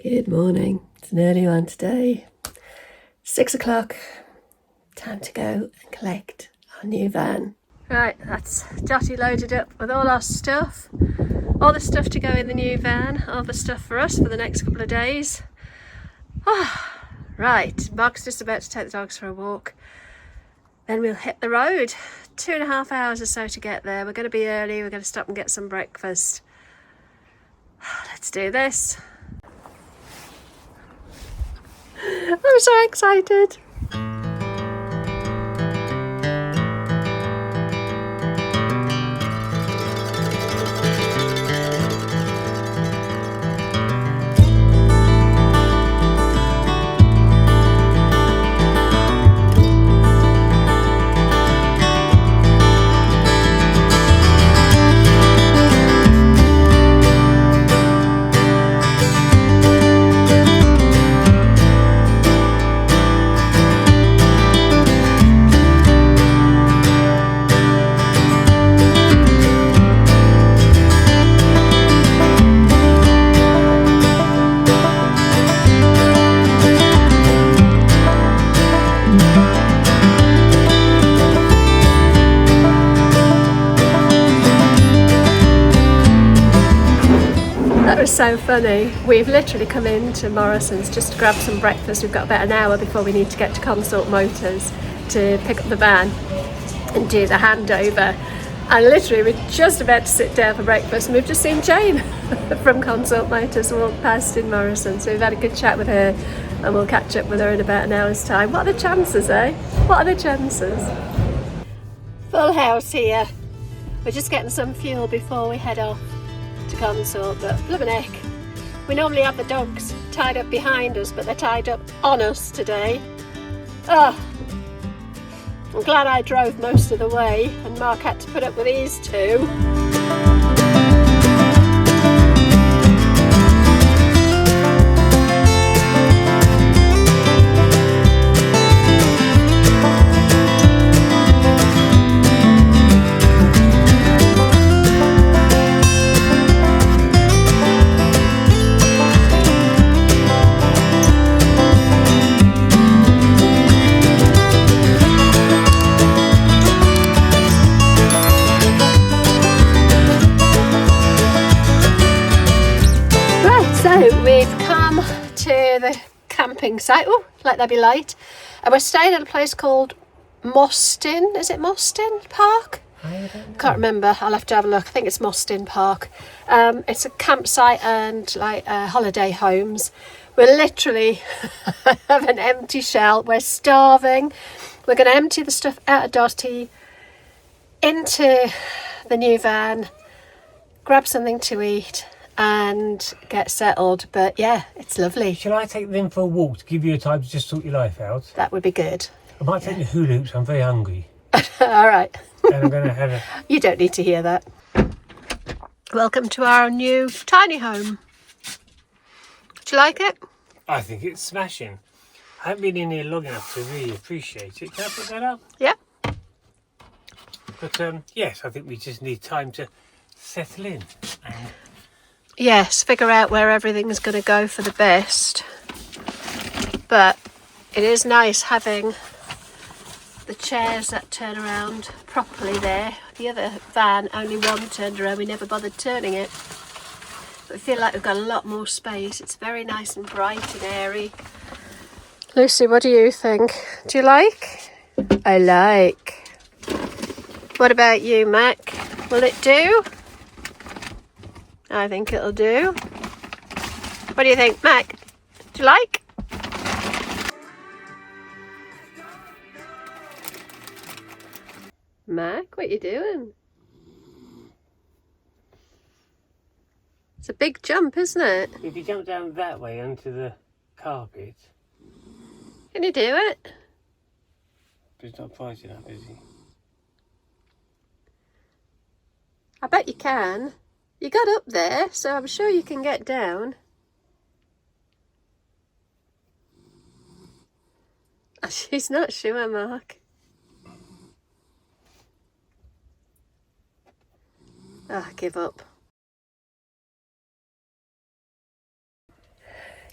Good morning. It's an early one today. 6 o'clock. Time to go and collect our new van. Right, that's Jotty loaded up with all our stuff. All the stuff to go in the new van. All the stuff for us for the next couple of days. Right, Mark's just about to take the dogs for a walk. Then we'll hit the road. 2.5 hours or so to get there. We're going to be early. We're going to stop and get some breakfast. Let's do this. I'm so excited. That was so funny. We've literally come into Morrison's just to grab some breakfast. We've got about an hour before we need to get to Consort Motors to pick up the van and do the handover. And literally we're just about to sit down for breakfast and we've just seen Jane from Consort Motors walk past in Morrison. So we've had a good chat with her and we'll catch up with her in about an hour's time. What are the chances, eh? What are the chances? Full house here. We're just getting some fuel before we head off to Consort, but blooming heck, we normally have the dogs tied up behind us, but they're tied up on us today. I'm glad I drove most of the way and Mark had to put up with these two. We've come to the camping site. Oh, let there be light. And we're staying at a place called Mostyn. Is it Mostyn Park? I don't know. Can't remember. I'll have to have a look. I think it's Mostyn Park. It's a campsite and like holiday homes. We're literally have an empty shell. We're starving. We're going to empty the stuff out of Dotty into the new van, grab something to eat and get settled. But yeah, it's lovely. Shall I take them for a walk to give you a time to just sort your life out? That would be good. I might take the hula hoops. I'm very hungry. All right. And I'm going to have a... You don't need to hear that. Welcome to our new tiny home. Do you like it? I think it's smashing. I haven't been in here long enough to really appreciate it. Can I put that up? Yeah. But yes, I think we just need time to settle in. And yes, figure out where everything's going to go for the best. But it is nice having the chairs that turn around properly there. The other van, only one turned around. We never bothered turning it. But I feel like we've got a lot more space. It's very nice and bright and airy. Lucy, what do you think? Do you like? I like. What about you, Mac? Will it do? I think it'll do. What do you think, Mac? Do you like? Mac, what are you doing? It's a big jump, isn't it? if you jump down that way onto the carpet... Can you do it? But he's not bright enough, is he? I bet you can. You got up there, so I'm sure you can get down. She's not sure, Mark. I give up.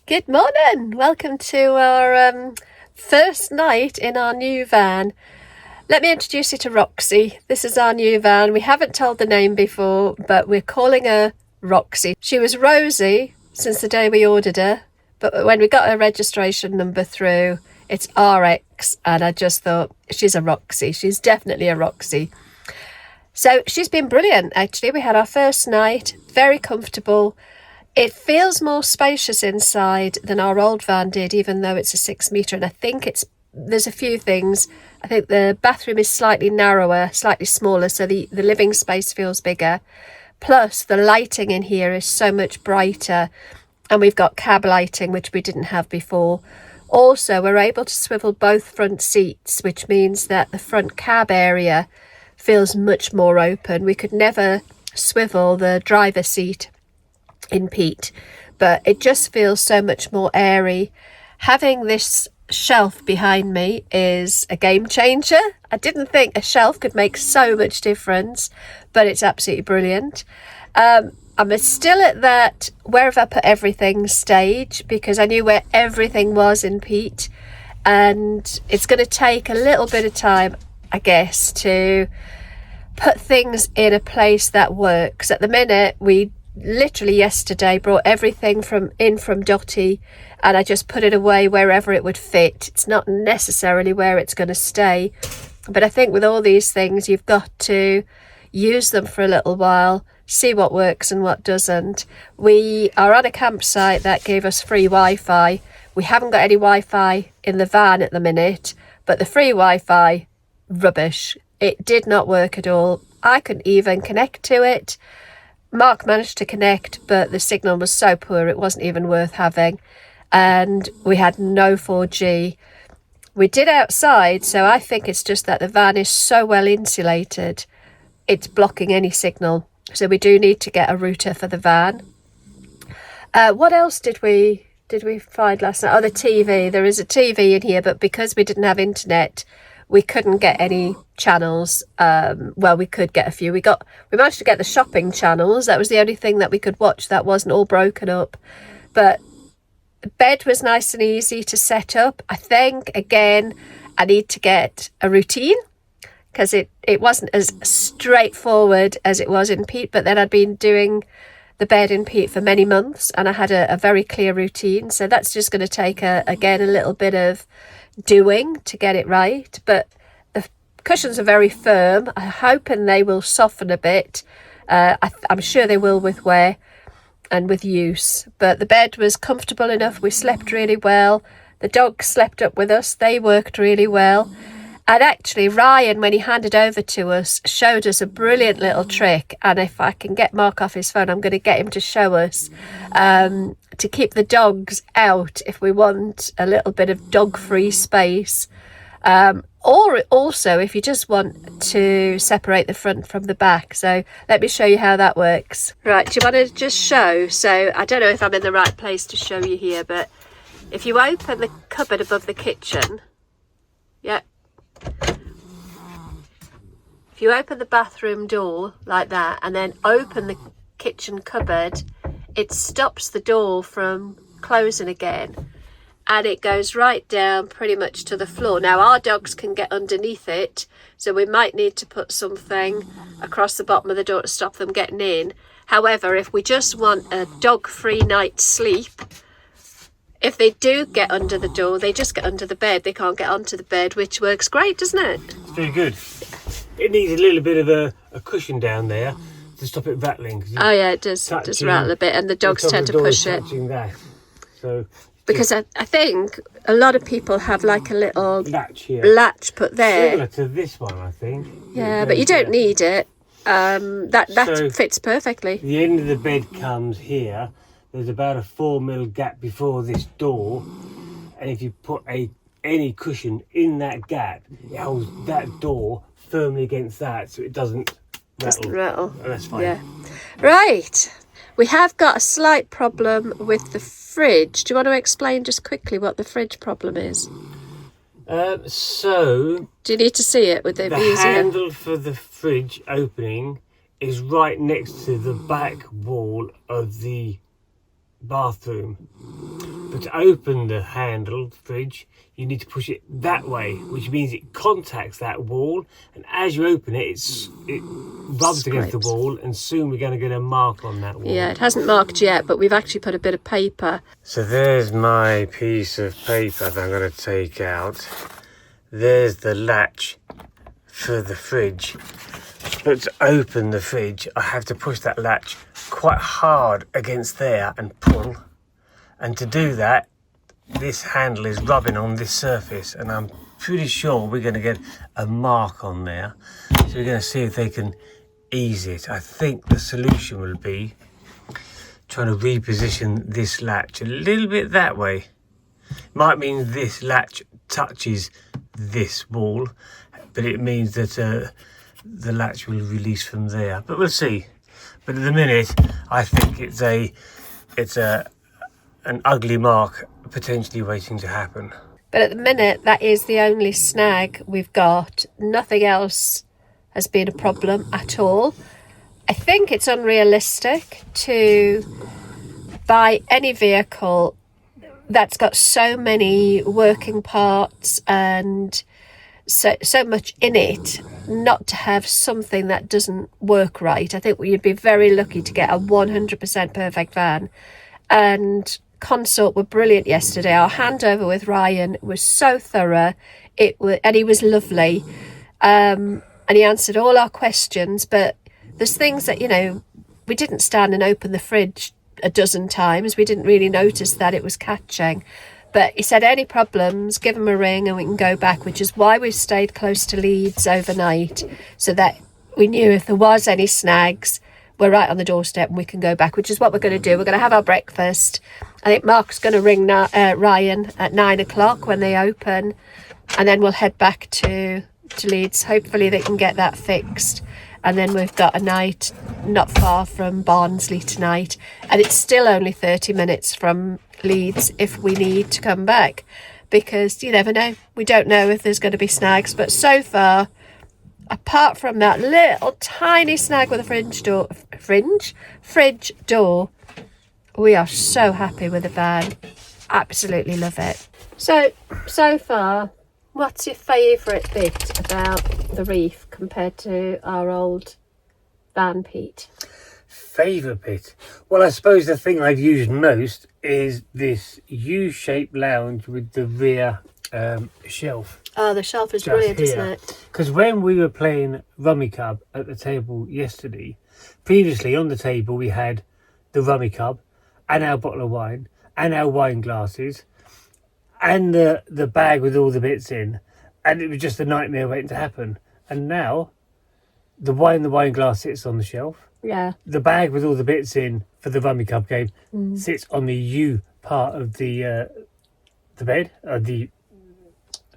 Good morning. Welcome to our first night in our new van. Let me introduce you to Roxy. This is our new van. We haven't told the name before, but we're calling her Roxy. She was Rosie since the day we ordered her, but when we got her registration number through, it's RX, and I just thought, she's a Roxy. She's definitely a Roxy. So she's been brilliant, actually. We had our first night, very comfortable. It feels more spacious inside than our old van did, even though it's a 6 metre. And I think there's a few things. I think the bathroom is slightly narrower, slightly smaller, so the living space feels bigger. Plus, the lighting in here is so much brighter. And we've got cab lighting, which we didn't have before. Also, we're able to swivel both front seats, which means that the front cab area feels much more open. We could never swivel the driver's seat in Pete, but it just feels so much more airy. Having this shelf behind me is a game changer. I didn't think a shelf could make so much difference, but it's absolutely brilliant. I'm still at that where have I put everything stage, because I knew where everything was in Pete, and it's going to take a little bit of time, I guess, to put things in a place that works. At the minute, we literally yesterday brought everything from Dotty, and I just put it away wherever it would fit. It's not necessarily where it's going to stay, but I think with all these things you've got to use them for a little while, see what works and what doesn't. We are on a campsite that gave us free Wi-Fi. We haven't got any Wi-Fi in the van at the minute, but the free Wi-Fi, rubbish. It did not work at all. I couldn't even connect to it. Mark managed to connect, but the signal was so poor it wasn't even worth having, and we had no 4G. We did outside, so I think it's just that the van is so well insulated, it's blocking any signal. So we do need to get a router for the van. What else did we find last night? Oh, the TV. There is a TV in here, but because we didn't have internet, we couldn't get any channels. Well, we could get a few. We managed to get the shopping channels. That was the only thing that we could watch that wasn't all broken up. But the bed was nice and easy to set up. I think, again, I need to get a routine, because it wasn't as straightforward as it was in Pete. But then I'd been doing the bed in Pete for many months, and I had a very clear routine. So that's just going to take, again, a little bit of doing to get it right. But the cushions are very firm. I'm hoping they will soften a bit. I'm sure they will with wear and with use. But the bed was comfortable enough. We slept really well. The dogs slept up with us. They worked really well. And actually, Ryan, when he handed over to us, showed us a brilliant little trick. And if I can get Mark off his phone, I'm going to get him to show us to keep the dogs out if we want a little bit of dog-free space. Or also if you just want to separate the front from the back. So let me show you how that works. Right, do you want to just show? So I don't know if I'm in the right place to show you here, but if you open the cupboard above the kitchen, yeah. If you open the bathroom door like that and then open the kitchen cupboard, it stops the door from closing again, and it goes right down pretty much to the floor. Now our dogs can get underneath it, so we might need to put something across the bottom of the door to stop them getting in. However, if we just want a dog-free night's sleep, if they do get under the door, they just get under the bed. They can't get onto the bed, which works great, doesn't it? It's very good. It needs a little bit of a cushion down there to stop it rattling. Oh yeah, it does rattle a bit, and the dogs tend to push it. That. So because I think a lot of people have like a little latch put there. Similar to this one, I think. Yeah, but you don't need it. That fits perfectly. The end of the bed comes here. There's about a 4mm gap before this door, and if you put any cushion in that gap, it holds that door firmly against that, so it doesn't rattle. Oh, that's fine. Yeah. Right. We have got a slight problem with the fridge. Do you want to explain just quickly what the fridge problem is? Do you need to see it? Would it be easier? The handle for the fridge opening is right next to the back wall of the bathroom. But to open the handle, the fridge, you need to push it that way, which means it contacts that wall, and as you open it, it rubs against the wall, and soon we're going to get a mark on that wall. Yeah, it hasn't marked yet, but we've actually put a bit of paper. So there's my piece of paper that I'm going to take out. There's the latch for the fridge. But to open the fridge, I have to push that latch quite hard against there and pull. And to do that, this handle is rubbing on this surface, and I'm pretty sure we're going to get a mark on there. So we're going to see if they can ease it. I think the solution will be trying to reposition this latch a little bit that way. Might mean this latch touches this wall, but it means that the latch will release from there. But we'll see. But at the minute, I think it's an ugly mark potentially waiting to happen. But at the minute, that is the only snag we've got. Nothing else has been a problem at all. I think it's unrealistic to buy any vehicle that's got so many working parts and so much in it not to have something that doesn't work right. I think you'd be very lucky to get a 100% perfect van. And Consort were brilliant yesterday. Our handover with Ryan was so thorough, and he was lovely, and he answered all our questions. But there's things that, we didn't stand and open the fridge a dozen times. We didn't really notice that it was catching. But he said any problems, give him a ring and we can go back, which is why we stayed close to Leeds overnight, so that we knew if there was any snags, we're right on the doorstep and we can go back, which is what we're going to do. We're going to have our breakfast. I think Mark's going to ring Ryan at 9 o'clock when they open, and then we'll head back to Leeds. Hopefully they can get that fixed. And then we've got a night not far from Barnsley tonight, and it's still only 30 minutes from Leeds if we need to come back, because you never know. We don't know if there's going to be snags, but so far, apart from that little tiny snag with a fridge door, we are so happy with the van. Absolutely love it. So far, what's your favourite bit about the Reef compared to our old van, Pete? Favourite bit? Well, I suppose the thing I've used most is this U-shaped lounge with the rear shelf. Oh, the shelf is brilliant, isn't it? Because when we were playing Rummy Cub at the table yesterday, previously on the table we had the Rummy Cub and our bottle of wine and our wine glasses and the bag with all the bits in, and it was just a nightmare waiting to happen. And now the wine glass sits on the shelf. Yeah. The bag with all the bits in for the Rummy Cub game sits on the U part of the bed, the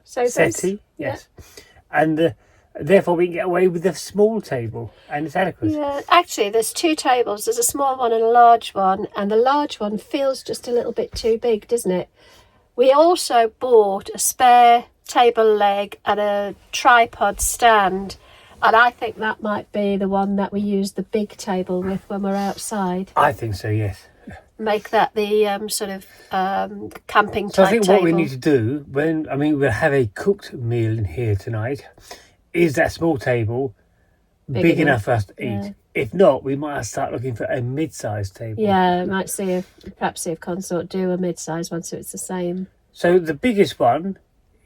settee, yes. Yeah. And therefore we can get away with a small table, and it's adequate. Yeah, actually there's two tables. There's a small one and a large one, and the large one feels just a little bit too big, doesn't it? We also bought a spare table leg and a tripod stand, and I think that might be the one that we use the big table with when we're outside. I think so, yes. Make that the camping type table. So I think what we need to do we'll have a cooked meal in here tonight, is that small table big enough for us to eat? Yeah. If not, we might have to start looking for a mid-sized table. Yeah, I might perhaps see if Consort do a mid-sized one so it's the same. So the biggest one,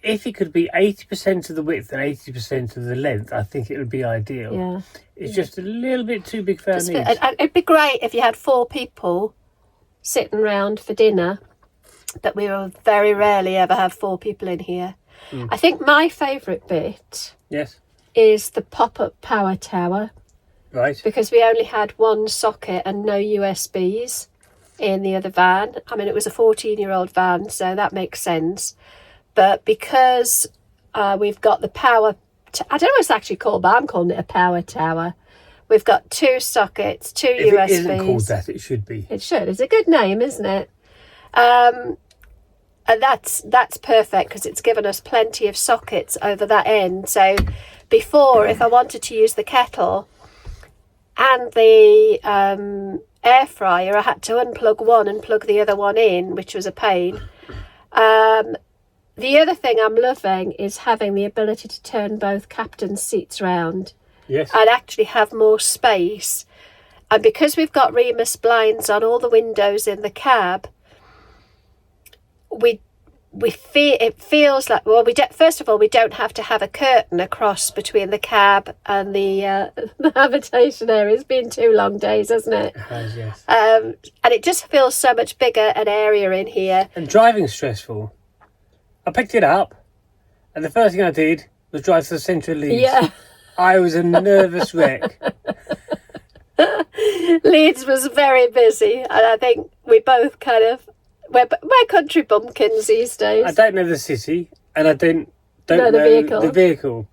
if it could be 80% of the width and 80% of the length, I think it would be ideal. Yeah. It's just a little bit too big for our needs. It'd be great if you had 4 people sitting round for dinner, but we will very rarely ever have 4 people in here. I think my favourite bit is the pop-up power tower. Right. Because we only had one socket and no USBs in the other van. I mean, it was a 14-year-old van, so that makes sense. But because we've got the power... I don't know what it's actually called, but I'm calling it a power tower. We've got 2 sockets, 2 USBs. If it isn't called that, it should be. It should. It's a good name, isn't it? And that's perfect because it's given us plenty of sockets over that end. So before, if I wanted to use the kettle and the air fryer, I had to unplug one and plug the other one in, which was a pain. The other thing I'm loving is having the ability to turn both captain's seats round. Yes. And actually have more space. And because we've got Remus blinds on all the windows in the cab, we feel, it feels like, well, first of all, we don't have to have a curtain across between the cab and the habitation area. It's been 2 long days, hasn't it? It has, yes. And it just feels so much bigger and airier in here. And driving's stressful. I picked it up, and the first thing I did was drive to the centre of Leeds. Yeah. I was a nervous wreck. Leeds was very busy, and I think we both kind of, we're country bumpkins these days. I don't know the city, and I don't know the vehicle,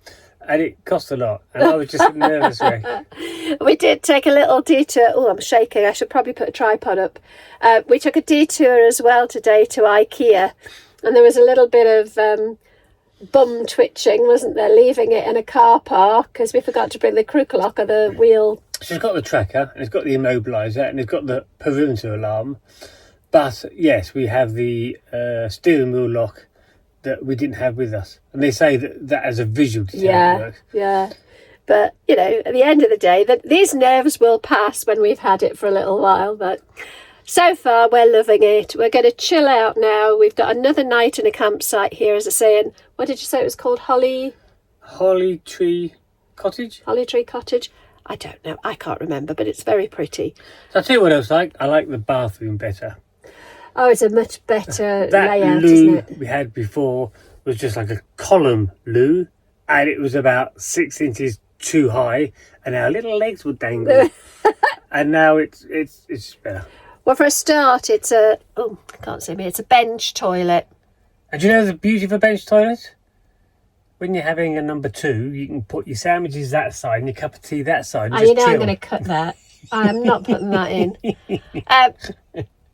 and it cost a lot, and I was just a nervous wreck. We did take a little detour. Oh, I'm shaking. I should probably put a tripod up. We took a detour as well today to IKEA, and there was a little bit of bum twitching, wasn't there, leaving it in a car park because we forgot to bring the crook lock of the wheel. So it's got the tracker, and it's got the immobiliser, and it's got the perimeter alarm. But yes, we have the steering wheel lock that we didn't have with us, and they say that as a visual to tell it works. Yeah. But you know, at the end of the day, these nerves will pass when we've had it for a little while. But so far, we're loving it. We're going to chill out now. We've got another night in a campsite here, as I say. And what did you say it was called? Holly Tree Cottage. Holly Tree Cottage. I don't know. I can't remember, but it's very pretty. So I'll tell you what else I like the bathroom better. Oh, it's a much better That layout, loo isn't it? we had before was just like a column loo, and it was about 6 inches too high, and our little legs would dangle. And now it's better. Well, for a start, it's I can't see me. It's a bench toilet. And do you know the beauty of a bench toilet? When you're having a number 2, you can put your sandwiches that side and your cup of tea that side. And You know, chill. I'm going to cut that. I'm not putting that in.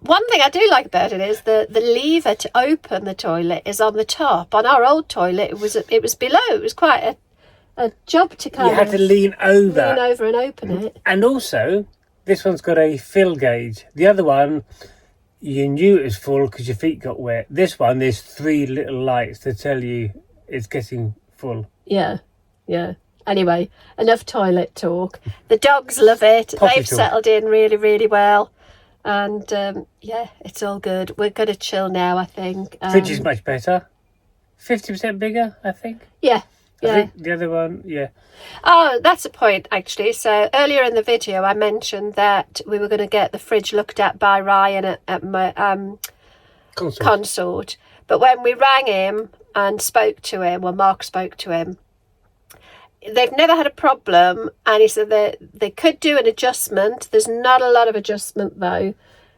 One thing I do like about it is the lever to open the toilet is on the top. On our old toilet, it was below. It was quite a job to kind You had to lean over and open it. And also, this one's got a fill gauge. The other one, you knew it was full because your feet got wet. This one, there's 3 little lights to tell you it's getting full. Yeah. Anyway, enough toilet talk. The dogs love it. They've settled in really, really well. And it's all good. We're going to chill now, I think. Fridge is much better. 50% bigger, I think. Yeah. I think the other one, yeah. Oh, that's a point, actually. So earlier in the video, I mentioned that we were going to get the fridge looked at by Ryan at my Consort. But when we rang him and spoke to him, well, Mark spoke to him, they've never had a problem, and he said that they could do an adjustment. There's not a lot of adjustment, though.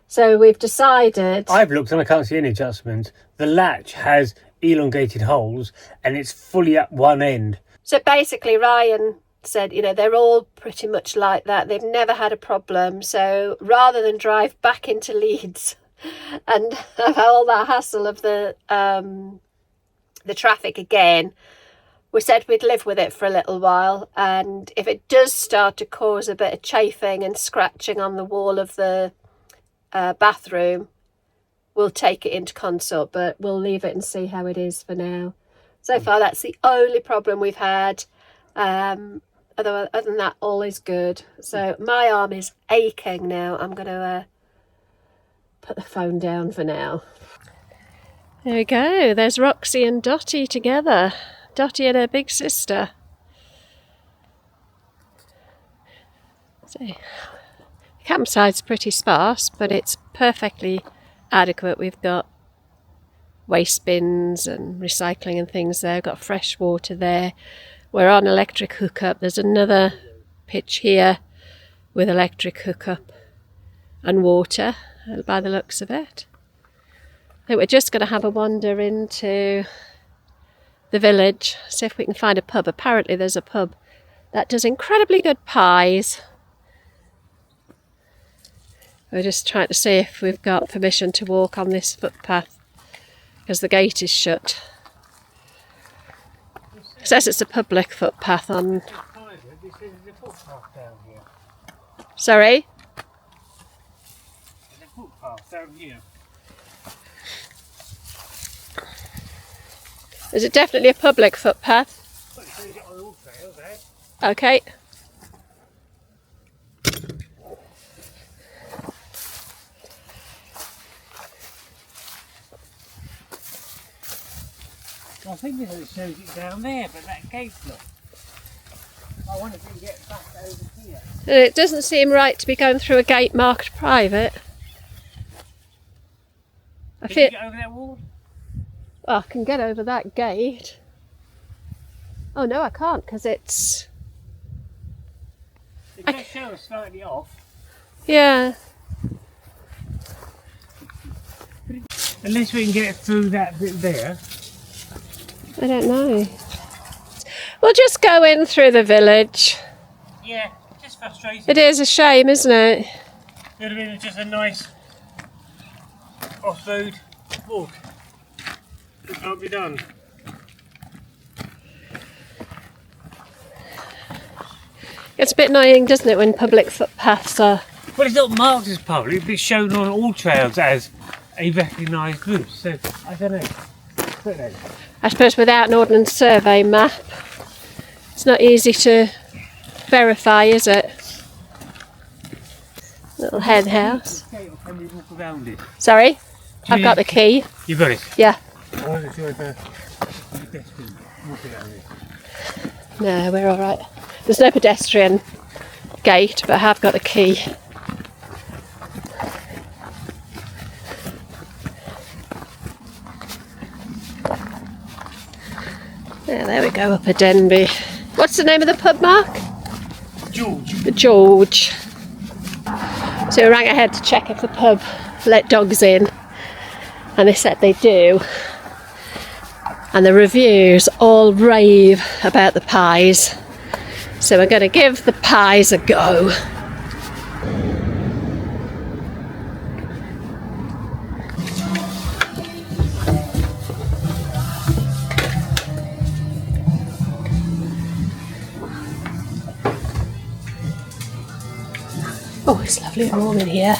So we've decided... I've looked and I can't see any adjustment. The latch has elongated holes and it's fully up one end. So basically Ryan said, you know, they're all pretty much like that. They've never had a problem. So rather than drive back into Leeds and have all that hassle of the traffic again, we said we'd live with it for a little while, and if it does start to cause a bit of chafing and scratching on the wall of the bathroom, we'll take it into Consort, but we'll leave it and see how it is for now. So far, that's the only problem we've had. Other than that, all is good. So my arm is aching now. I'm going to put the phone down for now. There we go. There's Roxy and Dottie together. Dottie and her big sister. So, the campsite's pretty sparse, but it's perfectly adequate. We've got waste bins and recycling and things there. We've got fresh water there. We're on electric hookup. There's another pitch here with electric hookup and water, by the looks of it. I think we're just going to have a wander into the village, see if we can find a pub. Apparently there's a pub that does incredibly good pies. We're just trying to see if we've got permission to walk on this footpath because the gate is shut. It says it's a public footpath on... Sorry? down here. Is it definitely a public footpath? Well, it says it on all trails, eh? Okay. I think it shows it down there, but that gate's locked. I wonder if we can get back over here. It doesn't seem right to be going through a gate marked private. Can you get over that wall? Oh, I can get over that gate. Oh no, I can't because it's... It does show us slightly off. Yeah. Unless we can get through that bit there. I don't know. We'll just go in through the village. Yeah, just frustrating. It is a shame, isn't it? It would have been just a nice off-road walk. It can't be done. It's a bit annoying, doesn't it, when public footpaths are... Well, it's not marked as public, but it's shown on all trails as a recognised route. So, I don't know. I suppose without an ordnance survey map, it's not easy to verify, is it? Little hen house. Can we walk around it? Sorry? I've got the key. You got it? Yeah. I wasn't sure if a pedestrian walking around it. No, we're alright. There's no pedestrian gate, but I have got the key. Yeah, there we go, up a Denby. What's the name of the pub, Mark? George. The George. So we rang ahead to check if the pub let dogs in, and they said they do. And the reviews all rave about the pies. So we're going to give the pies a go. Oh, it's lovely and warm in here.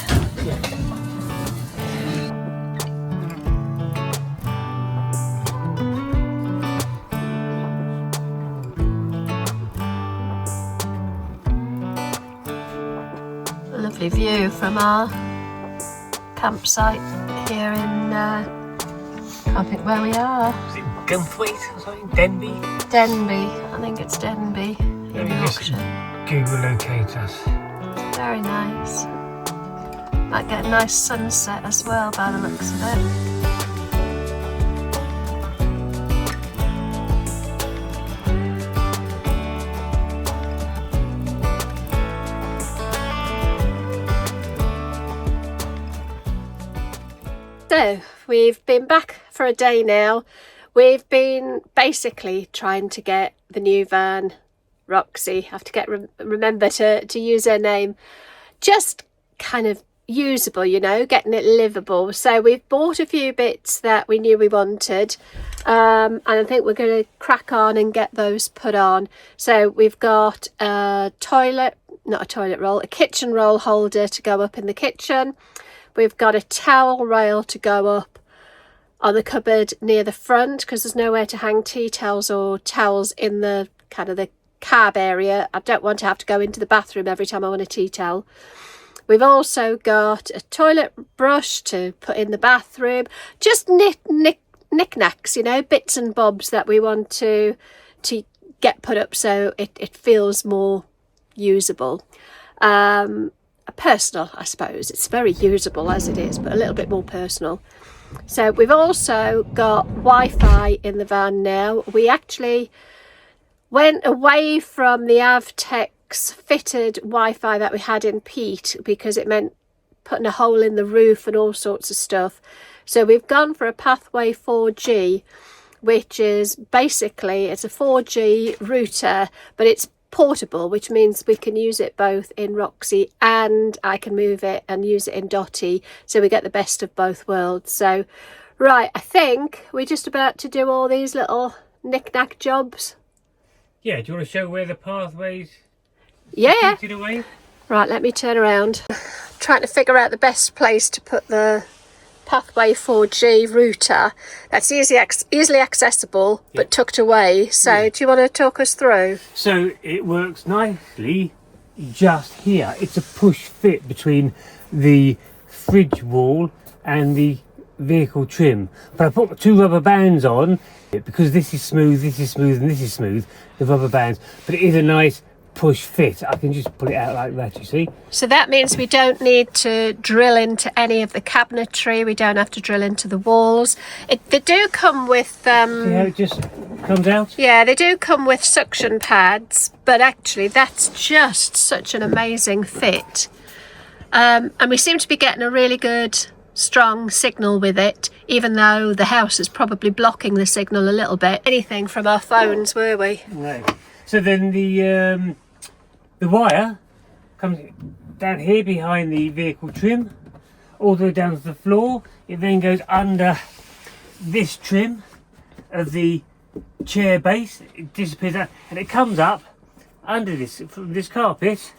A lovely view from our campsite here in, I can't think where we are. Is it Gunthwaite or something? Denby? Denby, I think it's Denby in Yorkshire. Google locate us. Very nice. Might get a nice sunset as well by the looks of it. So, we've been back for a day now. We've been basically trying to get the new van, Roxy, have to remember to use her name, just kind of usable, you know, getting it livable. So we've bought a few bits that we knew we wanted, and I think we're going to crack on and get those put on. So we've got a kitchen roll holder to go up in the kitchen. We've got a towel rail to go up on the cupboard near the front because there's nowhere to hang tea towels or towels in the kind of the cab area. I don't want to have to go into the bathroom every time I want a tea towel. We've also got a toilet brush to put in the bathroom. Just knickknacks, you know, bits and bobs that we want to get put up so it feels more usable. Personal, I suppose. It's very usable as it is, but a little bit more personal. So we've also got Wi-Fi in the van now. We actually went away from the Avtex fitted Wi-Fi that we had in Pete because it meant putting a hole in the roof and all sorts of stuff. So we've gone for a Pathway 4G, which is basically, it's a 4G router, but it's portable, which means we can use it both in Roxy and I can move it and use it in Dotty, so we get the best of both worlds. So right, I think we're just about to do all these little knick-knack jobs. Yeah, do you want to show where the pathways yeah away? Right, let me turn around. trying to figure out the best place to put the Pathway 4G router that's easily accessible but tucked away. So do you want to talk us through? So it works nicely just here. It's a push fit between the fridge wall and the vehicle trim. But I put 2 rubber bands on because this is smooth, and this is smooth, the rubber bands. But it is a nice push fit. I can just pull it out like that, you see. So that means we don't need to drill into any of the cabinetry. We don't have to drill into the walls. They do come with see how it just comes out? Yeah, they do come with suction pads, but actually that's just such an amazing fit. And we seem to be getting a really good strong signal with it, even though the house is probably blocking the signal a little bit. Anything from our phones, were we? Right. So then the wire comes down here behind the vehicle trim, all the way down to the floor. It then goes under this trim of the chair base. It disappears out, and it comes up under this, from this carpet,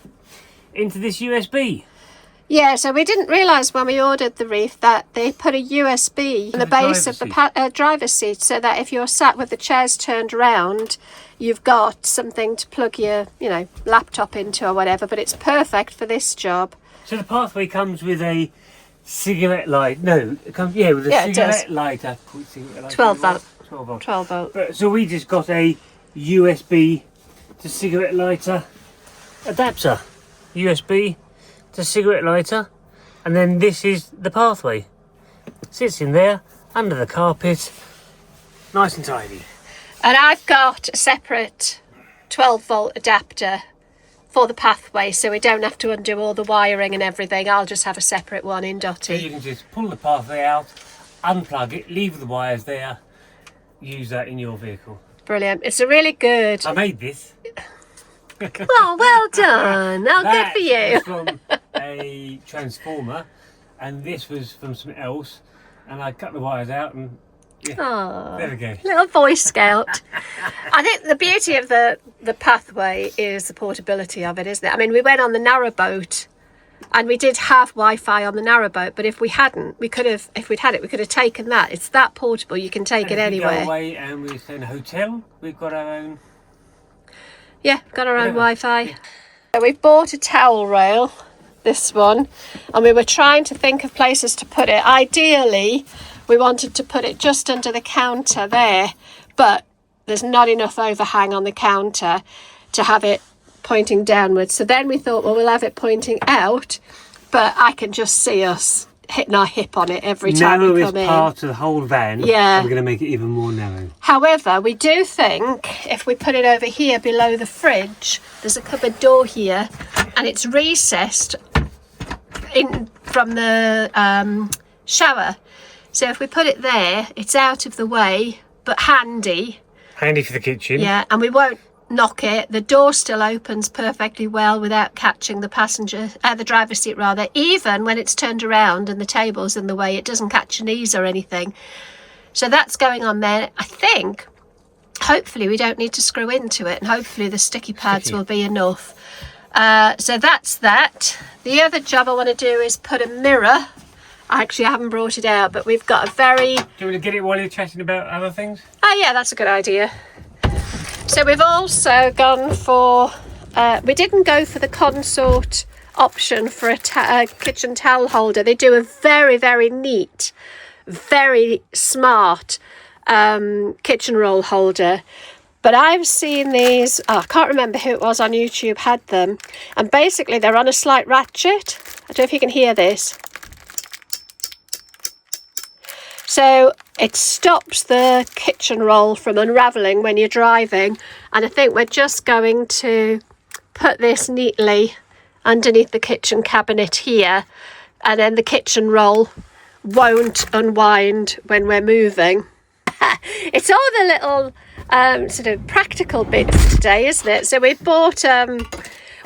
into this USB. Yeah, so we didn't realise when we ordered the Reef that they put a USB in the base of the driver's seat, so that if you're sat with the chairs turned around, you've got something to plug your, laptop into or whatever. But it's perfect for this job. So the Pathway comes with a cigarette light. No, it comes with a cigarette lighter. 12 volt. 12 volt. 12 volt. But, so we just got a USB to cigarette lighter adapter. USB to cigarette lighter, and then this is the Pathway. Sits in there under the carpet, nice and tidy. And I've got a separate 12 volt adapter for the Pathway, so we don't have to undo all the wiring and everything. I'll just have a separate one in Dotty. So you can just pull the Pathway out, unplug it, leave the wires there, use that in your vehicle. Brilliant. It's a really good... I made this. Oh, well done. Oh, good for you. From a transformer, and this was from something else, and I cut the wires out, and there we go. Little Boy Scout. I think the beauty of the Pathway is the portability of it, isn't it? I mean, we went on the narrowboat, and we did have Wi-Fi on the narrowboat, but if we hadn't, we could have taken that. It's that portable, you can take it anywhere. If we go away and we stay in a hotel, we've got our own... Yeah, got our own Wi-Fi. Yeah. So we've bought a towel rail, this one, and we were trying to think of places to put it. Ideally, we wanted to put it just under the counter there, but there's not enough overhang on the counter to have it pointing downwards. So then we thought, well, we'll have it pointing out, but I can just see us hitting our hip on it every time we come in. Narrow is part of the whole van. Yeah. And we're going to make it even more narrow. However, we do think if we put it over here below the fridge, there's a cupboard door here, and it's recessed in from the shower. So if we put it there, it's out of the way, but handy. Handy for the kitchen. Yeah, and we won't knock it. The door still opens perfectly well without catching the driver's seat rather. Even when it's turned around and the table's in the way, it doesn't catch your knees or anything. So that's going on there. I think hopefully we don't need to screw into it, and hopefully the sticky pads will be enough. So that's that. The other job I want to do is put a mirror. Actually, I haven't brought it out, but we've got a very... Do you want to get it while you're chatting about other things? Oh yeah, that's a good idea. So we've also gone for, we didn't go for the Consort option for a kitchen towel holder. They do a very, very neat, very smart kitchen roll holder. But I've seen these, I can't remember who it was on YouTube had them. And basically they're on a slight ratchet. I don't know if you can hear this. So it stops the kitchen roll from unravelling when you're driving. And I think we're just going to put this neatly underneath the kitchen cabinet here. And then the kitchen roll won't unwind when we're moving. It's all the little sort of practical bits today, isn't it? So we bought...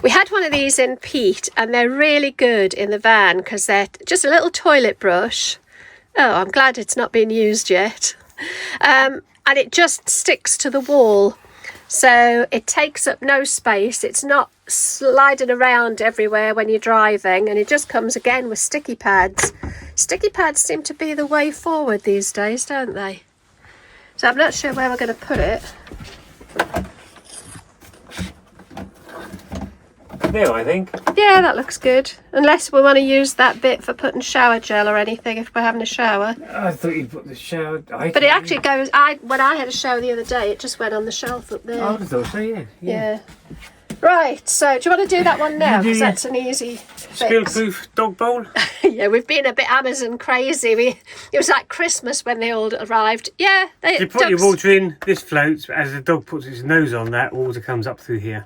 we had one of these in peat, and they're really good in the van because they're just a little toilet brush. Oh, I'm glad it's not been used yet. And it just sticks to the wall. So it takes up no space. It's not sliding around everywhere when you're driving, and it just comes again with sticky pads. Sticky pads seem to be the way forward these days, don't they? So I'm not sure where we're going to put it. There, I think. Yeah, that looks good. Unless we want to use that bit for putting shower gel or anything if we're having a shower. I thought you'd put the shower. But it actually goes. When I had a shower the other day, it just went on the shelf up there. I would have thought so, yeah. Yeah. Right. So, do you want to do that one now? Because that's an easy fix. Spill-proof dog bowl. Yeah, we've been a bit Amazon crazy. It was like Christmas when they all arrived. Yeah, You put your water in. This floats. As the dog puts its nose on that, water comes up through here.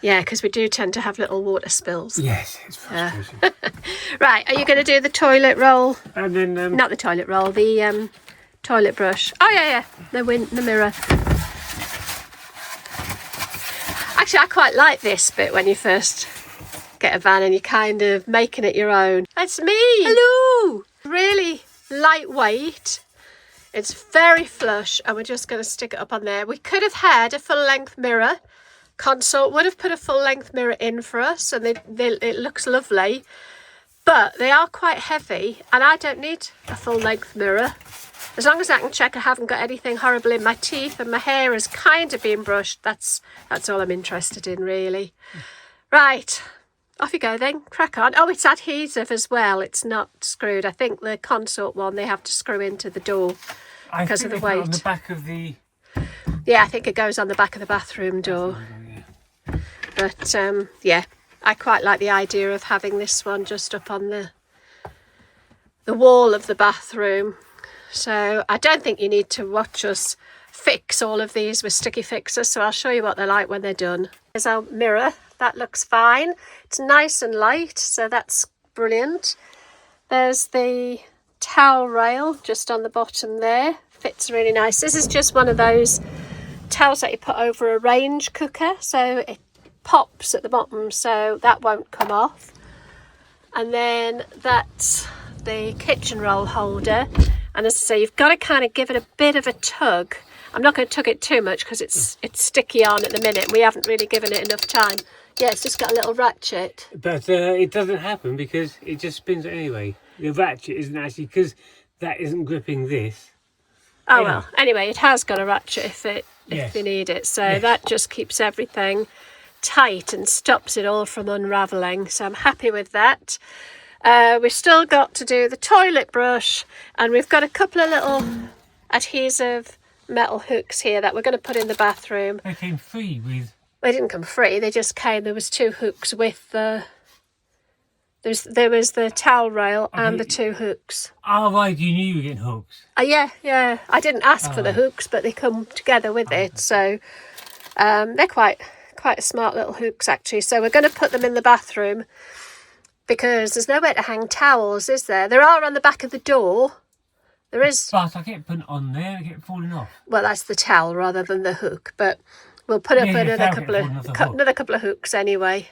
Yeah, because we do tend to have little water spills. Yes, it's frustrating. Right, are you going to do the toilet roll? And then Not the toilet roll, the toilet brush. Oh, yeah, the mirror. Actually, I quite like this bit when you first get a van and you're kind of making it your own. That's me. Hello. Really lightweight. It's very flush, and we're just going to stick it up on there. We could have had a full-length mirror. Consort would have put a full-length mirror in for us, and it looks lovely, but they are quite heavy, and I don't need a full-length mirror. As long as I can check I haven't got anything horrible in my teeth and my hair is kind of being brushed, that's all I'm interested in, really. Right, off you go then, crack on. Oh, it's adhesive as well, it's not screwed. I think the Consort one they have to screw into the door because of the weight. On the back of the... Yeah, I think it goes on the back of the bathroom door. But yeah, I quite like the idea of having this one just up on the wall of the bathroom. So I don't think you need to watch us fix all of these with sticky fixers, so I'll show you what they're like when they're done. There's our mirror, that looks fine. It's nice and light, so that's brilliant. There's the towel rail just on the bottom there, fits really nice. This is just one of those towels that you put over a range cooker, so it pops at the bottom, so that won't come off. And then that's the kitchen roll holder, and as I say, you've got to kind of give it a bit of a tug. I'm not going to tug it too much because it's sticky on at the minute. We haven't really given it enough time. Yeah, it's just got a little ratchet. But it doesn't happen because it just spins anyway. The ratchet isn't actually, because that isn't gripping this. Oh well, anyway, it has got a ratchet if Yes. you need it. So that just keeps everything tight and stops it all from unravelling. So I'm happy with that. We've still got to do the toilet brush, and we've got a couple of little adhesive metal hooks here that we're going to put in the bathroom. They came free with... They didn't come free, they just came, there was 2 hooks with the... There was the towel rail and the 2 hooks. Oh, right, you knew you were getting hooks. Yeah. I didn't ask for the hooks, but they come together with it. So they're quite smart little hooks, actually. So we're going to put them in the bathroom because there's nowhere to hang towels, is there? There are on the back of the door. There is. But I kept putting it on there, I kept falling off. Well, that's the towel rather than the hook, but we'll put up another couple of hooks anyway.